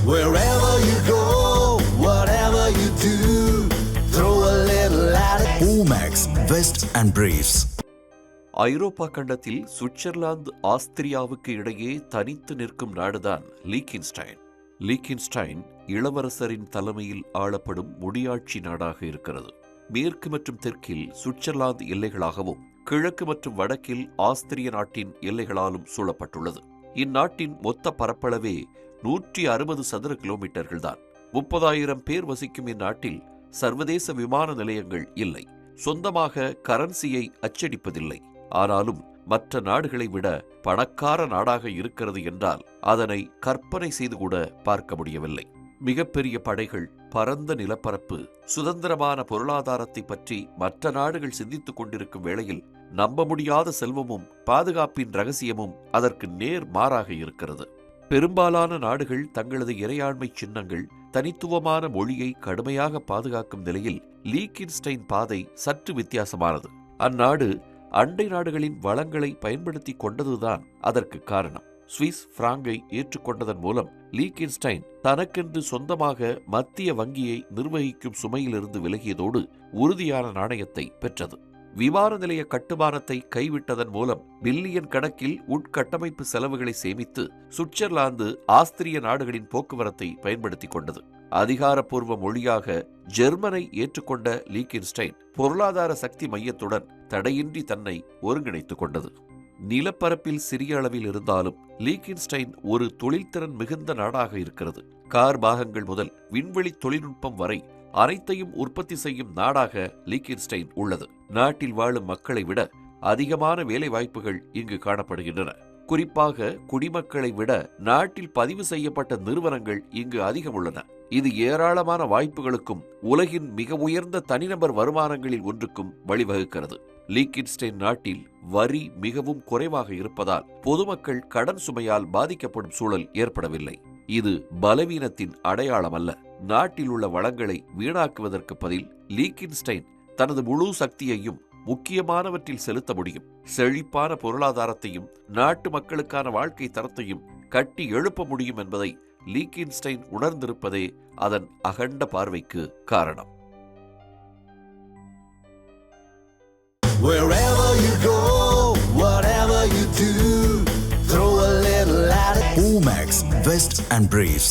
Wherever you go, whatever you do, throw a little at it. Omax, Vest and Briefs. ஐரோப்பா கண்டத்தில் Switzerland ஆஸ்திரியாவுக்கு இடையே தனித்து நிற்கும் நாடுதான் லீக்கின்ஸ்டைன். லீக்கின்ஸ்டைன் இளவரசரின் தலைமையில் ஆளப்படும் முடியாட்சி நாடாக இருக்கிறது. மேற்கு மற்றும் தெற்கில் சுவிட்சர்லாந்து எல்லைகளாகவும் கிழக்கு மற்றும் வடக்கில் ஆஸ்திரிய நாட்டின் எல்லைகளாலும் சூழப்பட்டுள்ளது. இந்நாட்டின் மொத்த பரப்பளவே 160 சதுர கிலோமீட்டர்கள் தான். 30,000 பேர் வசிக்கும் இந்நாட்டில் சர்வதேச விமான நிலையங்கள் இல்லை. சொந்தமாக கரன்சியை அச்சடிப்பதில்லை. ஆனாலும் மற்ற நாடுகளை விட பணக்கார நாடாக இருக்கிறது என்றால் அதனை கற்பனை செய்து கூட பார்க்க முடியவில்லை. மிகப்பெரிய படைகள், பரந்த நிலப்பரப்பு, சுதந்திரமான பொருளாதாரத்தை பற்றி மற்ற நாடுகள் சிந்தித்துக் கொண்டிருக்கும் வேளையில் நம்ப முடியாத செல்வமும் பாதுகாப்பின் ரகசியமும் அதற்கு நேர் மாறாக இருக்கிறது. பெரும்பாலான நாடுகள் தங்களது இறையாண்மை சின்னங்கள், தனித்துவமான மொழியை கடுமையாக பாதுகாக்கும் நிலையில் லீக்கின்ஸ்டைன் பாதை சற்று வித்தியாசமானது. அந்நாடு அண்டை நாடுகளின் வளங்களை பயன்படுத்தி கொண்டதுதான் அதற்கு காரணம். சுவிஸ் பிராங்கை ஏற்றுக்கொண்டதன் மூலம் லீக்கின்ஸ்டைன் தனக்கென்று சொந்தமாக மத்திய வங்கியை நிர்வகிக்கும் சுமையிலிருந்து விலகியதோடு உறுதியான நாணயத்தை பெற்றது. விமான நிலைய கட்டுமானத்தை கைவிட்டதன் மூலம் பில்லியன் கணக்கில் உட்கட்டமைப்பு செலவுகளை சேமித்து சுவிட்சர்லாந்து ஆஸ்திரிய நாடுகளின் போக்குவரத்தை பயன்படுத்திக் கொண்டது. அதிகாரப்பூர்வ மொழியாக ஜெர்மனை ஏற்றுக்கொண்ட லீக்கின்ஸ்டைன் பொருளாதார சக்தி மையத்துடன் தடையின்றி தன்னை ஒருங்கிணைத்துக் கொண்டது. நிலப்பரப்பில் சிறிய அளவில் இருந்தாலும் லீக்கின்ஸ்டைன் ஒரு தொழில்திறன் மிகுந்த நாடாக இருக்கிறது. கார் பாகங்கள் முதல் விண்வெளி தொழில்நுட்பம் வரை அனைத்தையும் உற்பத்தி செய்யும் நாடாக லீக்கின்ஸ்டைன் உள்ளது. நாட்டில் வாழும் மக்களை விட அதிகமான வேலை வாய்ப்புகள் இங்கு காணப்படுகின்றன. குறிப்பாக குடிமக்களை விட நாட்டில் பதிவு செய்யப்பட்ட நிறுவனங்கள் இங்கு அதிகம் உள்ளன. இது ஏராளமான வாய்ப்புகளுக்கும் உலகின் மிக உயர்ந்த தனிநபர் வருமானங்களில் ஒன்றுக்கும் வழிவகுக்கிறது. லீக்கின்ஸ்டைன் நாட்டில் வரி மிகவும் குறைவாக இருப்பதால் பொதுமக்கள் கடன் சுமையால் பாதிக்கப்படும் சூழல் ஏற்படவில்லை. இது பலவீனத்தின் அடையாளம் அல்ல. நாட்டில் உள்ள வளங்களை வீணாக்குவதற்கு பதில் லீக்கின்ஸ்டைன் தனது முழு சக்தியையும் முக்கியமானவற்றில் செலுத்த முடியும். செழிப்பான பொருளாதாரத்தையும் நாட்டு மக்களுக்கான வாழ்க்கை தரத்தையும் கட்டி எழுப்ப முடியும் என்பதை லீக்கின்ஸ்டைன் உணர்ந்திருப்பதே அதன் அகண்ட பார்வைக்கு காரணம். Wherever you go, whatever you do, throw a little at it. Omax, Vest and Briefs.